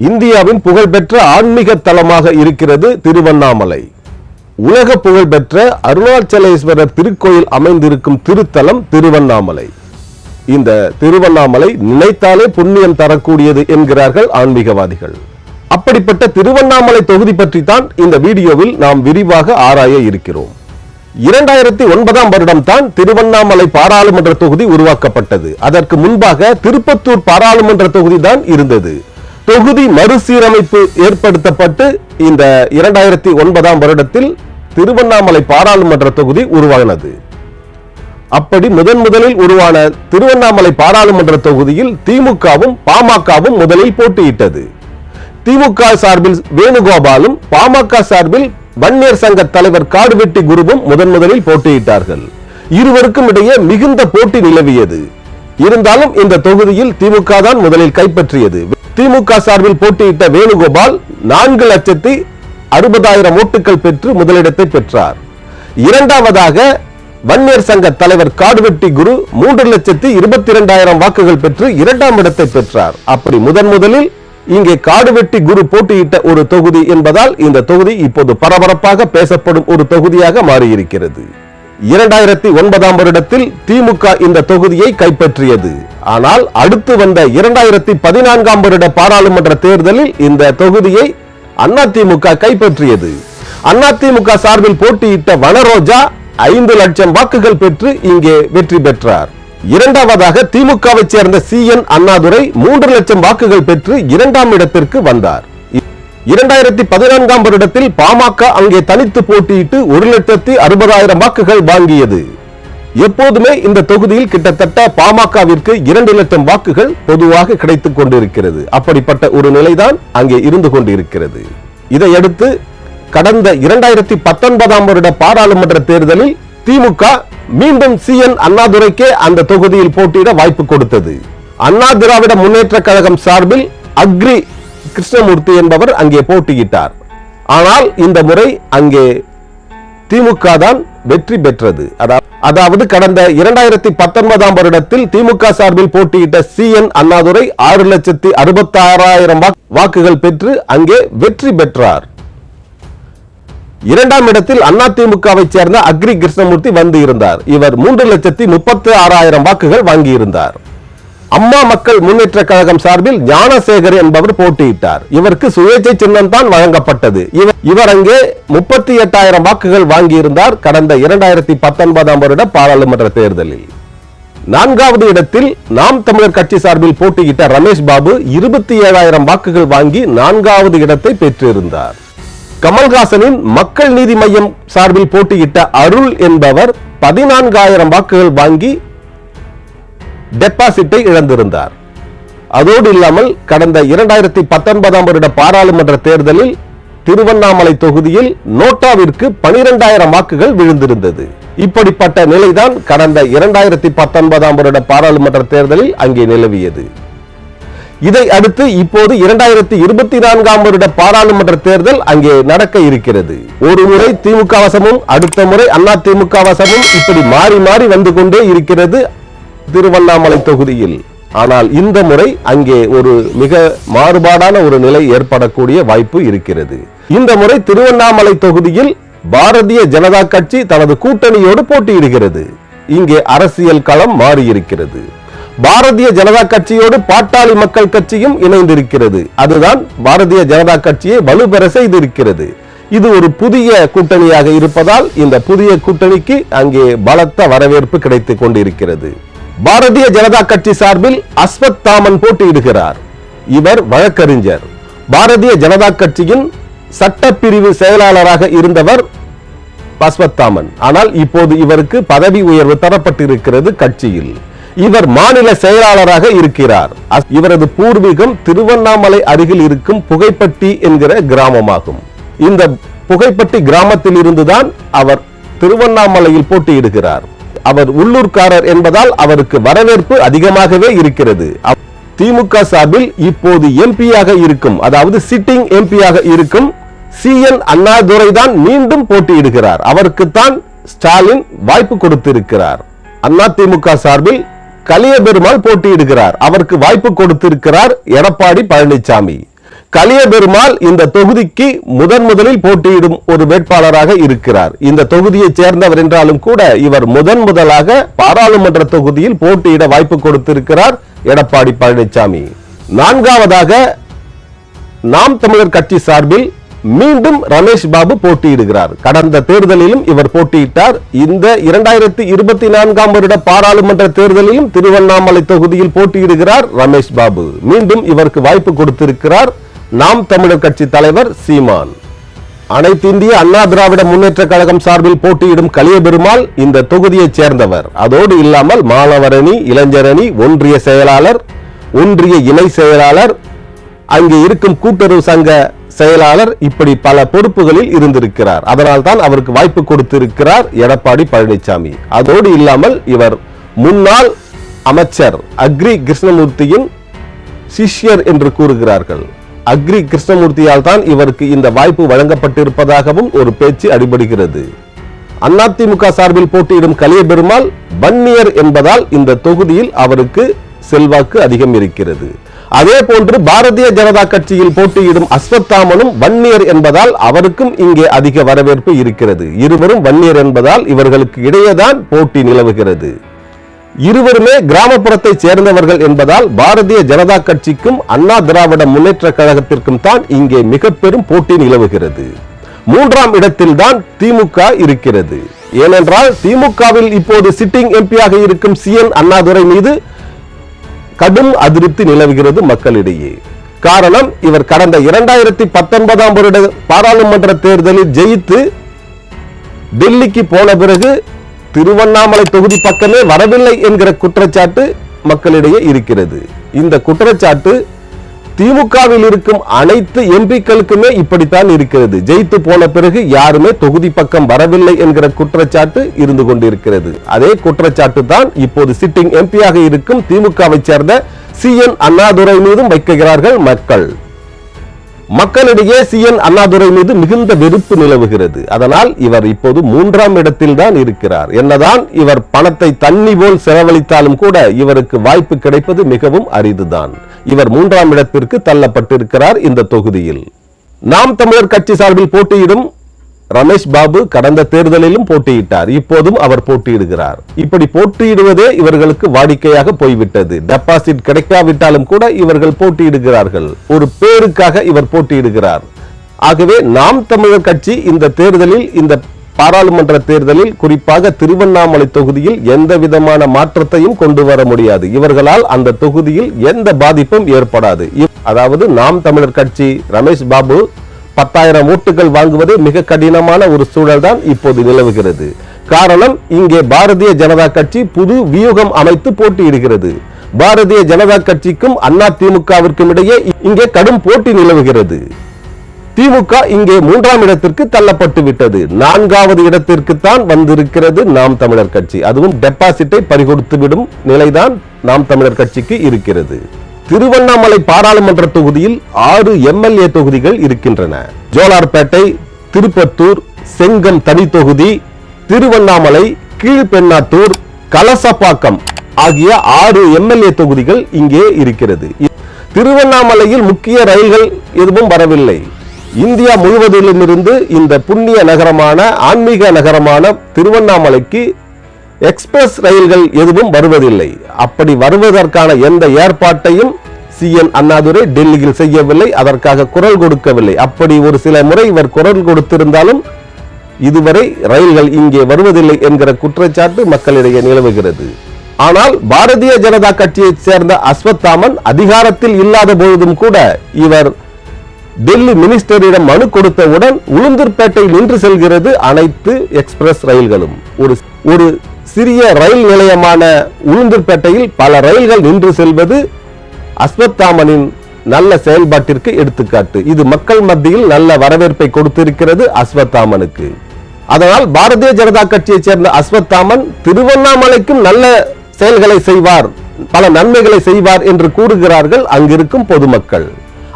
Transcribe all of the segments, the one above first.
இந்தியாவின் புகழ்பெற்ற ஆன்மீக தலமாக இருக்கிறது திருவண்ணாமலை. உலக புகழ்பெற்ற அருணாச்சலேஸ்வரர் திருக்கோயில் அமைந்திருக்கும் திருத்தலம் திருவண்ணாமலை. இந்த திருவண்ணாமலை நினைத்தாலே புண்ணியம் தரக்கூடியது என்கிறார்கள் ஆன்மீகவாதிகள். அப்படிப்பட்ட திருவண்ணாமலை தொகுதி பற்றி தான் இந்த வீடியோவில் நாம் விரிவாக ஆராய இருக்கிறோம். 2009ஆம் வருடம் தான் திருவண்ணாமலை பாராளுமன்ற தொகுதி உருவாக்கப்பட்டது. அதற்கு முன்பாக திருப்பத்தூர் பாராளுமன்ற தொகுதி தான் இருந்தது. தொகுதி மறுசீரமைப்பு ஏற்படுத்தப்பட்டு இந்த 2009ஆம் வருடத்தில் திருவண்ணாமலை பாராளுமன்ற தொகுதி உருவானது. அப்படி முதலில் உருவான திருவண்ணாமலை பாராளுமன்ற தொகுதியில் திமுகவும் பாமகவும் முதலில் போட்டியிட்டது. திமுக சார்பில் வேணுகோபாலும் பாமக சார்பில் வன்னியர் சங்க தலைவர் காடுவெட்டி குருவும் முதலில் போட்டியிட்டார்கள். இருவருக்கும் இடையே மிகுந்த போட்டி நிலவியது. இருந்தாலும் இந்த தொகுதியில் திமுக தான் முதலில் கைப்பற்றியது. திமுக சார்பில் போட்டியிட்ட வேணுகோபால் 4,60,000 ஓட்டுகள் பெற்று முதலிடத்தை பெற்றார். இரண்டாவதாக வன்னியர் சங்க தலைவர் காடுவெட்டி குரு 3,22,000 வாக்குகள் பெற்று இரண்டாம் இடத்தை பெற்றார். அப்படி முதலில் இங்கே காடுவெட்டி குரு போட்டியிட்ட ஒரு தொகுதி என்பதால் இந்த தொகுதி இப்போது பரபரப்பாக பேசப்படும் ஒரு தொகுதியாக மாறியிருக்கிறது. 2009ஆம் வருடத்தில் திமுக இந்த தொகுதியை கைப்பற்றியது. ஆனால் அடுத்து வந்த 2014ஆம் வருட பாராளுமன்ற தேர்தலில் இந்த தொகுதியை அதிமுக கைப்பற்றியது. அதிமுக சார்பில் போட்டியிட்ட வனரோஜா 5 லட்சம் வாக்குகள் பெற்று இங்கே வெற்றி பெற்றார். இரண்டாவதாக திமுகவை சேர்ந்த CN அண்ணாதுரை 3 லட்சம் வாக்குகள் பெற்று இரண்டாம் இடத்திற்கு வந்தார். 2014ஆம் வருடத்தில் பாமக அங்கே தனித்து போட்டியிட்டு 1,60,000 வாக்குகள் வாங்கியது. எப்போதுமே இந்த தொகுதியில் கிட்டத்தட்ட பாமகவிற்கு 2 லட்சம் வாக்குகள் பொதுவாக கிடைத்துக் கொண்டிருக்கிறது. அப்படிப்பட்ட ஒரு நிலைதான் அங்கே இருந்து கொண்டிருக்கிறது. இதையடுத்து கடந்த 2019ஆம் வருட பாராளுமன்ற தேர்தலில் திமுக மீண்டும் CN அண்ணாதுரைக்கே அந்த தொகுதியில் போட்டியிட வாய்ப்பு கொடுத்தது. அண்ணா திராவிட முன்னேற்ற கழகம் சார்பில் அக்ரி கிருஷ்ணமூர்த்தி என்பவர் அங்கே போட்டியிட்டார். ஆனால் இந்த முறை அங்கே திமுக தான் வெற்றி பெற்றது. அதாவது கடந்த 2019ஆம் வருடத்தில் திமுக சார்பில் போட்டியிட்ட CN அண்ணாதுரை 6,66,000 வாக்குகள் பெற்று அங்கே வெற்றி பெற்றார். இரண்டாம் இடத்தில் அதிமுகவை சேர்ந்த அக்ரி கிருஷ்ணமூர்த்தி வந்து இருந்தார். இவர் 3,36,000 வாக்குகள் வாங்கியிருந்தார். அம்மா மக்கள் முன்னேற்ற கழகம் சார்பில் ஞானசேகர் என்பவர் போட்டியிட்டார். இவருக்கு சுயேட்சை சின்னம் தான் வழங்கப்பட்டது. இவர் அங்கே 38,000 வாக்குகள் வாங்கியிருந்தார் கடந்த 2019ஆம் வருட பாராளுமன்ற தேர்தலில். நான்காவது இடத்தில் நாம் தமிழர் கட்சி சார்பில் போட்டியிட்ட ரமேஷ் பாபு 27,000 வாக்குகள் வாங்கி 4வது இடத்தை பெற்றிருந்தார். கமல்ஹாசனின் மக்கள் நீதி மையம் சார்பில் போட்டியிட்ட அருள் என்பவர் 14,000 வாக்குகள் வாங்கி டெபாசிட்டை இழந்திருந்தார். அதோடு இல்லாமல் கடந்த 2019ஆம் வருட பாராளுமன்ற தேர்தலில் திருவண்ணாமலை தொகுதியில் நோட்டாவிற்கு 12,000 வாக்குகள் விழுந்திருந்தது. இப்படிப்பட்ட நிலைதான் கடந்த 2019ஆம் வருட பாராளுமன்ற தேர்தலில் அங்கே நிலவியது. இதை அடுத்து இப்போது 2024ஆம் வருட பாராளுமன்ற தேர்தல் அங்கே நடக்க இருக்கிறது. ஒரு முறை திமுக வசமும் அடுத்த முறை அதிமுக வசமும் இப்படி மாறி மாறி வந்து கொண்டே இருக்கிறது திருவண்ணாமலை தொகுதியில். ஆனால் இந்த முறை அங்கே ஒரு மிக மாறுபாடான ஒரு நிலை ஏற்படக்கூடிய வாய்ப்பு இருக்கிறது. இந்த முறை திருவண்ணாமலை தொகுதியில் பாரதிய ஜனதா கட்சி தனது கூட்டணியோடு போட்டியிடுகிறது. இங்கே அரசியல் களம் மாறி இருக்கிறது. பாரதிய ஜனதா கட்சியோடு பாட்டாளி மக்கள் கட்சியும் இணைந்திருக்கிறது. அதுதான் பாரதிய ஜனதா கட்சியை வலுப்பெற செய்திருக்கிறது. இது ஒரு புதிய கூட்டணியாக இருப்பதால் இந்த புதிய கூட்டணிக்கு அங்கே பலத்த வரவேற்பு கிடைத்துக் கொண்டிருக்கிறது. பாரதிய ஜனதா கட்சி சார்பில் அஸ்வத் தாமன் போட்டியிடுகிறார். இவர் வழக்கறிஞர். பாரதிய ஜனதா கட்சியின் சட்டப்பிரிவு செயலாளராக இருந்தவர் அஸ்வத் தாமன். ஆனால் இப்போது இவருக்கு பதவி உயர்வு தரப்பட்டிருக்கிறது கட்சியில். இவர் மாநில செயலாளராக இருக்கிறார். இவரது பூர்வீகம் திருவண்ணாமலை அருகில் இருக்கும் புகைப்பட்டி என்கிற கிராமமாகும். இந்த புகைப்பட்டி கிராமத்தில் இருந்துதான் அவர் திருவண்ணாமலையில் போட்டியிடுகிறார். அவர் உள்ளூர்காரர் என்பதால் அவருக்கு வரவேற்பு அதிகமாகவே இருக்கிறது. திமுக சார்பில் இப்போது எம்பியாக இருக்கும், அதாவது சிட்டிங் எம்பியாக இருக்கும் CN அண்ணாதுரை தான் மீண்டும் போட்டியிடுகிறார். அவருக்குத்தான் ஸ்டாலின் வாய்ப்பு கொடுத்திருக்கிறார். அதிமுக சார்பில் கலியபெருமாள் போட்டியிடுகிறார். அவருக்கு வாய்ப்பு கொடுத்திருக்கிறார் எடப்பாடி பழனிசாமி. கலியபெருமாள் இந்த தொகுதிக்கு முதலில் போட்டியிடும் ஒரு வேட்பாளராக இருக்கிறார். இந்த தொகுதியைச் சேர்ந்தவர் என்றாலும் கூட இவர் முதலாக பாராளுமன்ற தொகுதியில் போட்டியிட வாய்ப்பு கொடுத்திருக்கிறார் எடப்பாடி பழனிசாமி. நான்காவதாக நாம் தமிழர் கட்சி சார்பில் மீண்டும் ரமேஷ் பாபு போட்டியிடுகிறார். கடந்த தேர்தலிலும் இவர் போட்டியிட்டார். இந்த 2024 வருட பாராளுமன்ற தேர்தலிலும் திருவண்ணாமலை தொகுதியில் போட்டியிடுகிறார் ரமேஷ் பாபு. மீண்டும் இவருக்கு வாய்ப்பு கொடுத்திருக்கிறார் நாம் தமிழர் கட்சி தலைவர் சீமான். அனைத்து இந்திய அண்ணா திராவிட முன்னேற்ற கழகம் சார்பில் போட்டியிடும் கலியபெருமாள் இந்த தொகுதியைச் சேர்ந்தவர். அதோடு இல்லாமல் மாணவரணி, இளைஞரணி, ஒன்றிய செயலாளர், ஒன்றிய இணை செயலாளர், அங்கே இருக்கும் கூட்டுறவு சங்க செயலாளர், இப்படி பல பொறுப்புகளில் இருந்திருக்கிறார். அதனால் தான் அவருக்கு வாய்ப்பு கொடுத்திருக்கிறார் எடப்பாடி பழனிசாமி. அதோடு இல்லாமல் இவர் முன்னாள் அமைச்சர் அக்ரி கிருஷ்ணமூர்த்தியின் சிஷ்யர் என்று கூறுகிறார்கள். அக்ரி கிருஷ்ணமூர்த்தியால் தான் இவருக்கு இந்த வாய்ப்பு வழங்கப்பட்டிருப்பதாகவும் ஒரு பேச்சு அடிபடுகிறது. அதிமுக சார்பில் போட்டியிடும் கலியபெருமாள் வன்னியர் என்பதால் இந்த தொகுதியில் அவருக்கு செல்வாக்கு அதிகம் இருக்கிறது. அதே போன்று பாரதிய ஜனதா கட்சியில் போட்டியிடும் அஸ்வத்தாமனும் வன்னியர் என்பதால் அவருக்கும் இங்கே அதிக வரவேற்பு இருக்கிறது. இருவரும் வன்னியர் என்பதால் இவர்களுக்கு இடையேதான் போட்டி நிலவுகிறது. இருவருமே கிராமப்புறத்தை சேர்ந்தவர்கள் என்பதால் பாரதிய ஜனதா கட்சிக்கும் அண்ணா திராவிட முன்னேற்ற கழகத்திற்கும் தான் இங்கே மிக பெரும் போட்டி நிலவுகிறது. மூன்றாம் இடத்தில் தான் திமுக இருக்கிறது. ஏனென்றால் திமுகவில் இப்போது சிட்டிங் எம்பியாக இருக்கும் CN அண்ணாதுரை மீது கடும் அதிருப்தி நிலவுகிறது மக்களிடையே. காரணம், இவர் கடந்த 2019 வருட பாராளுமன்ற தேர்தலில் ஜெயித்து டெல்லிக்கு போன பிறகு திருவண்ணாமலை தொகுதி பக்கமே வரவில்லை என்கிற குற்றச்சாட்டு மக்களிடையே இருக்கிறது. இந்த குற்றச்சாட்டு திமுகவில் இருக்கும் அனைத்து எம்பிக்களுக்குமே இப்படித்தான் இருக்கிறது. ஜெயித்து போன பிறகு யாருமே தொகுதி பக்கம் வரவில்லை என்கிற குற்றச்சாட்டு இருந்து கொண்டிருக்கிறது. அதே குற்றச்சாட்டு தான் இப்போது சிட்டிங் எம்பியாக இருக்கும் திமுகவை சேர்ந்த CN அண்ணாதுரை மீதும் வைக்கிறார்கள் மக்கள். மக்களிடையே CN அண்ணாதுரை மீது மிகுந்த வெறுப்பு நிலவுகிறது. அதனால் இவர் இப்போது மூன்றாம் இடத்தில் தான் இருக்கிறார். என்னதான் இவர் பணத்தை தண்ணி போல் செலவழித்தாலும் கூட இவருக்கு வாய்ப்பு கிடைப்பது மிகவும் அரிதுதான். இவர் மூன்றாம் இடத்திற்கு தள்ளப்பட்டிருக்கிறார் இந்த தொகுதியில். நாம் தமிழர் கட்சி சார்பில் போட்டியிடும் ரமேஷ் பாபு கடந்த தேர்தலிலும் போட்டியிட்டார். இப்போதும் அவர் போட்டியிடுகிறார். இப்படி போட்டியிடுவதே இவர்களுக்கு வாடிக்கையாக போய்விட்டது. டெபாசிட் கிடைக்காவிட்டாலும் கூட இவர்கள் போட்டியிடுகிறார்கள். ஒரு பேருக்காக இவர் போட்டியிடுகிறார். ஆகவே நாம் தமிழர் கட்சி இந்த தேர்தலில், இந்த பாராளுமன்ற தேர்தலில், குறிப்பாக திருவண்ணாமலை தொகுதியில் எந்த விதமான மாற்றத்தையும் கொண்டு வர முடியாது. இவர்களால் அந்த தொகுதியில் எந்த பாதிப்பும் ஏற்படாது. அதாவது நாம் தமிழர் கட்சி ரமேஷ் பாபு 10,000 ஓட்டுகள் வாங்குவதே மிக கடினமான ஒரு சூழல் தான் இப்போது நிலவுகிறது. காரணம், இங்கே பாரதிய ஜனதா கட்சி புது வியூகம் அமைத்து போட்டியிடுகிறது. பாரதிய ஜனதா கட்சிக்கும் அதிமுகவிற்கும் இடையே இங்கே கடும் போட்டி நிலவுகிறது. திமுக இங்கே மூன்றாம் இடத்திற்கு தள்ளப்பட்டு விட்டது. 4வது இடத்திற்கு தான் வந்திருக்கிறது நாம் தமிழர் கட்சி. அதுவும் டெபாசிட்டை பறிகொடுத்து விடும் நிலைதான் நாம் தமிழர் கட்சிக்கு இருக்கிறது. திருவண்ணாமலை பாராளுமன்ற தொகுதியில் 6 MLA தொகுதிகள் இருக்கின்றன. ஜோலார்பேட்டை, திருப்பத்தூர், செங்கம் தனி தொகுதி, திருவண்ணாமலை, கீழ்பெண்ணாத்தூர், கலசப்பாக்கம் ஆகிய 6 MLA தொகுதிகள் இங்கே இருக்கிறது. திருவண்ணாமலையில் முக்கிய ரயில்கள் எதுவும் வரவில்லை. இந்தியா முழுவதிலும் இருந்து இந்த புண்ணிய நகரமான, ஆன்மீக நகரமான திருவண்ணாமலைக்கு எக்ஸ்பிரஸ் ரயில்கள் எதுவும் வருவதில்லை. அப்படி வருவதற்கான எந்த ஏற்பாட்டையும் CN அண்ணாதுரை டெல்லியில் செய்யவில்லை. அதற்காக குரல் கொடுக்கவில்லை. அப்படி ஒரு சில முறை இவர் குரல் கொடுத்திருந்தாலும் இதுவரை ரயில்கள் இங்கே வருவதில்லை என்கிற குற்றச்சாட்டு மக்களிடையே நிலவுகிறது. ஆனால் பாரதிய ஜனதா கட்சியைச் சேர்ந்த அஸ்வத்தாமன் அதிகாரத்தில் இல்லாத பொழுதும் கூட இவர் டெல்லி மினிஸ்டரிடம் மனு கொடுத்தவுடன் உளுந்தூர்பேட்டை நின்று செல்கிறது அனைத்து எக்ஸ்பிரஸ் ரயில்களும். ஒரு சிறிய ரயில் நிலையமான உளுந்தூர்பேட்டையில் பல ரயில்கள் நின்று செல்வது அஸ்வத்தாமனின் நல்ல செயல்பாட்டிற்கு எடுத்துக்காட்டு. இது மக்கள் மத்தியில் நல்ல வரவேற்பை கொடுத்திருக்கிறது அஸ்வத்தாமனுக்கு. அதனால் பாரதிய ஜனதா கட்சியைச் சேர்ந்த அஸ்வத்தாமன் திருவண்ணாமலைக்கும் நல்ல செயல்களை செய்வார், பல நன்மைகளை செய்வார் என்று கூறுகிறார்கள் அங்கிருக்கும் பொதுமக்கள்.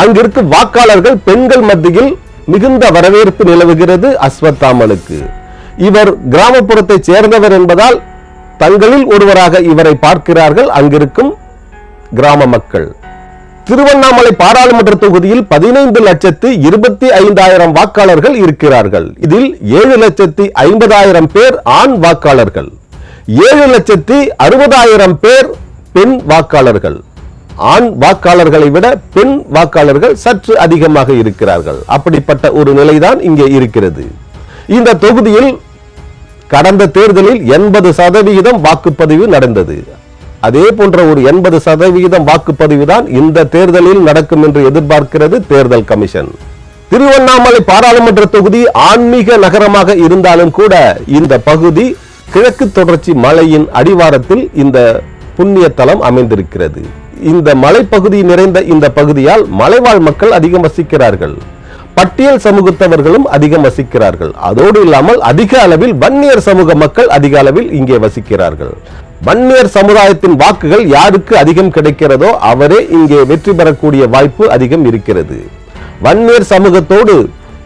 அங்கிருக்கும் வாக்காளர்கள், பெண்கள் மத்தியில் மிகுந்த வரவேற்பு நிலவுகிறது அஸ்வத்தாமனுக்கு. இவர் கிராமப்புறத்தை சேர்ந்தவர் என்பதால் தங்களில் ஒருவராக இவரை பார்க்கிறார்கள் அங்கிருக்கும் கிராம மக்கள். திருவண்ணாமலை பாராளுமன்ற தொகுதியில் 15,25,000 வாக்காளர்கள் இருக்கிறார்கள். இதில் 7,50,000 பேர் ஆண் வாக்காளர்கள், 7,60,000 பேர் பெண் வாக்காளர்கள். ஆண் வாக்காளர்களை விட பெண் வாக்காளர்கள் சற்று அதிகமாக இருக்கிறார்கள். அப்படிப்பட்ட ஒரு நிலைதான் இங்கே இருக்கிறது. இந்த தொகுதியில் கடந்த தேர்தலில் 80% வாக்குப்பதிவு நடந்தது. அதே போன்ற ஒரு 80% வாக்குப்பதிவு தான் இந்த தேர்தலில் நடக்கும் என்று எதிர்பார்க்கிறது தேர்தல் கமிஷன். திருவண்ணாமலை பாராளுமன்ற தொகுதி ஆன்மீக நகரமாக இருந்தாலும் கூட இந்த பகுதி கிழக்கு தொடர்ச்சி மலையின் அடிவாரத்தில் இந்த புண்ணிய தலம் அமைந்திருக்கிறது. இந்த மலைப்பகுதி நிறைந்த இந்த பகுதியால் மலைவாழ் மக்கள் அதிகம் வசிக்கிறார்கள். பட்டியல் சமூகத்தவர்களும் அதிகம் வசிக்கிறார்கள். அதோடு இல்லாமல் அதிக அளவில் வன்னியர் சமூக மக்கள் அதிக அளவில் இங்கே வசிக்கிறார்கள். வன்னியர் சமுதாயத்தின் வாக்குகள் யாருக்கு அதிகம் கிடைக்கிறதோ அவரே இங்கே வெற்றி பெறக்கூடிய வாய்ப்பு அதிகம் இருக்கிறது. வன்னியர் சமூகத்தோடு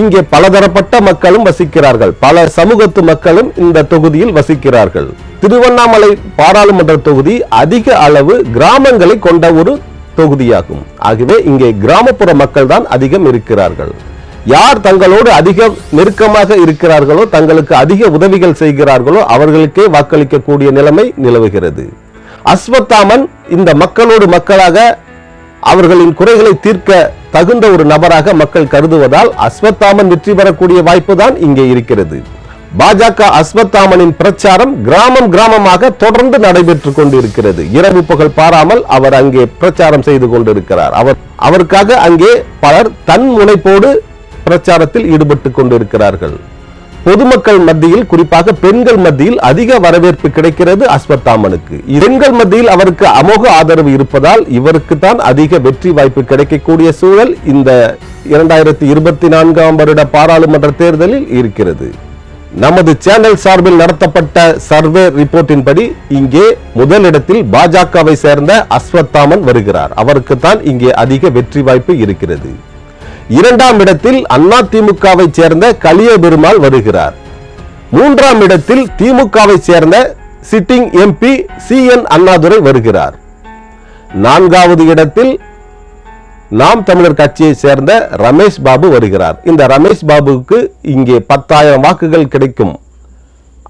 இங்கே பலதரப்பட்ட மக்களும் வசிக்கிறார்கள். பல சமூகத்து மக்களும் இந்த தொகுதியில் வசிக்கிறார்கள். திருவண்ணாமலை பாராளுமன்ற தொகுதி அதிக அளவு கிராமங்களை கொண்ட ஒரு தொகுதியாகும். ஆகவே இங்கே கிராமப்புற மக்கள் தான் அதிகம் இருக்கிறார்கள். யார் தங்களோடு அதிக நெருக்கமாக இருக்கிறார்களோ, தங்களுக்கு அதிக உதவிகள் செய்கிறார்களோ அவர்களுக்கே வாக்களிக்கக்கூடிய நிலைமை நிலவுகிறது. அஸ்வத்தாமன் இந்த மக்களோடு மக்களாக அவர்களின் குறைகளை தீர்க்க தகுந்த ஒரு நபராக மக்கள் கருதுவதால் அஸ்வத்தாமன் வெற்றி பெறக்கூடிய வாய்ப்பு தான் இங்கே இருக்கிறது. பாஜக அஸ்வத்தாமனின் பிரச்சாரம் கிராமம் கிராமமாக தொடர்ந்து நடைபெற்றுக் கொண்டிருக்கிறது. இரவு பகல் பாராமல் அவர் அங்கே பிரச்சாரம் செய்து கொண்டிருக்கிறார். அவருக்காக அங்கே பலர் தன் முனைப்போடு பிரச்சாரத்தில் ஈடுபட்டுக் கொண்டிருக்கிறார்கள். பொதுமக்கள் மத்தியில், குறிப்பாக பெண்கள் மத்தியில் அதிக வரவேற்பு கிடைக்கிறது அஸ்வத்தாமனுக்கு. பெண்கள் மத்தியில் அவருக்கு அமோக ஆதரவு இருப்பதால் இவருக்கு தான் அதிக வெற்றி வாய்ப்பு கிடைக்கக்கூடிய சூழல் இந்த 2024 வருட பாராளுமன்ற தேர்தலில் இருக்கிறது. நமது சேனல் சார்பில் நடத்தப்பட்ட சர்வே ரிப்போர்ட்டின் படி இங்கே முதலிடத்தில் பாஜகவை சேர்ந்த அஸ்வத்தாமன் வருகிறார். அவருக்கு தான் இங்கே அதிக வெற்றி வாய்ப்பு இருக்கிறது. இரண்டாம் இடத்தில் அதிமுகவை சேர்ந்த கலிய பெருமாள் வருகிறார். மூன்றாம் இடத்தில் திமுகவை சேர்ந்த சிட்டிங் எம்பி CN அண்ணாதுரை வருகிறார். நான்காவது இடத்தில் நாம் தமிழர் கட்சியை சேர்ந்த ரமேஷ் பாபு வருகிறார். இந்த ரமேஷ் பாபுவுக்கு இங்கே 10,000 வாக்குகள் கிடைக்கும்.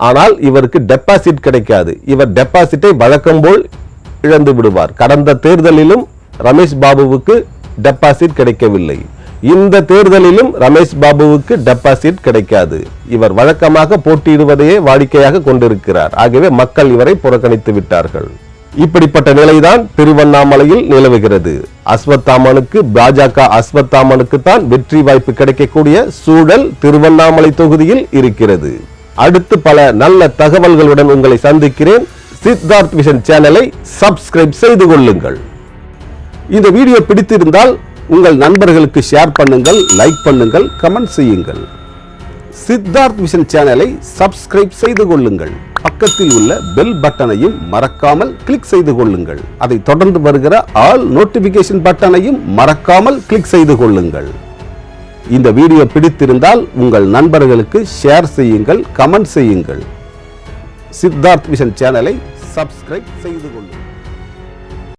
ஆனால் இவருக்கு டெபாசிட் கிடைக்காது. இவர் டெபாசிட்டை வழக்கம் போல் இழந்து விடுவார். கடந்த தேர்தலிலும் ரமேஷ் பாபுவுக்கு டெபாசிட் கிடைக்கவில்லை. இந்த தேர்தலிலும் ரமேஷ் பாபுவுக்கு டெபாசிட் கிடைக்காது. இவர் வழக்கமாக போட்டியிடுவதையே வாடிக்கையாக கொண்டிருக்கிறார். ஆகவே மக்கள் இவரை புறக்கணித்து விட்டார்கள். இப்படிப்பட்ட நிலைதான் திருவண்ணாமலையில் நிலவுகிறது. அஸ்வத்தாமனுக்கு, பாஜக அஸ்வத்தாமனுக்கு தான் வெற்றி வாய்ப்பு கிடைக்கக்கூடிய சூழல் திருவண்ணாமலை தொகுதியில் இருக்கிறது. அடுத்து பல நல்ல தகவல்களுடன் உங்களை சந்திக்கிறேன். சித்தார்த் விஷன் சேனலை சப்ஸ்கிரைப் செய்து கொள்ளுங்கள். இந்த வீடியோ பிடித்திருந்தால் உங்கள் நண்பர்களுக்கு ஷேர் பண்ணுங்கள், லைக் பண்ணுங்கள், கமெண்ட் செய்யுங்கள். சித்தார்த் விஷன் சேனலை சப்ஸ்கிரைப் செய்து கொள்ளுங்கள். பக்கத்தில் உள்ள பெல் பட்டனையும் மறக்காமல் கிளிக் செய்து கொள்ளுங்கள். அதை தொடர்ந்து வருகிற ஆல் நோட்டிபிகேஷன் பட்டனையும் மறக்காமல் கிளிக் செய்து கொள்ளுங்கள். இந்த வீடியோ பிடித்திருந்தால் உங்கள் நண்பர்களுக்கு ஷேர் செய்யுங்கள், கமெண்ட் செய்யுங்கள். சித்தார்த் விஷன் சேனலை சப்ஸ்கிரைப் செய்து கொள்ளுங்கள்.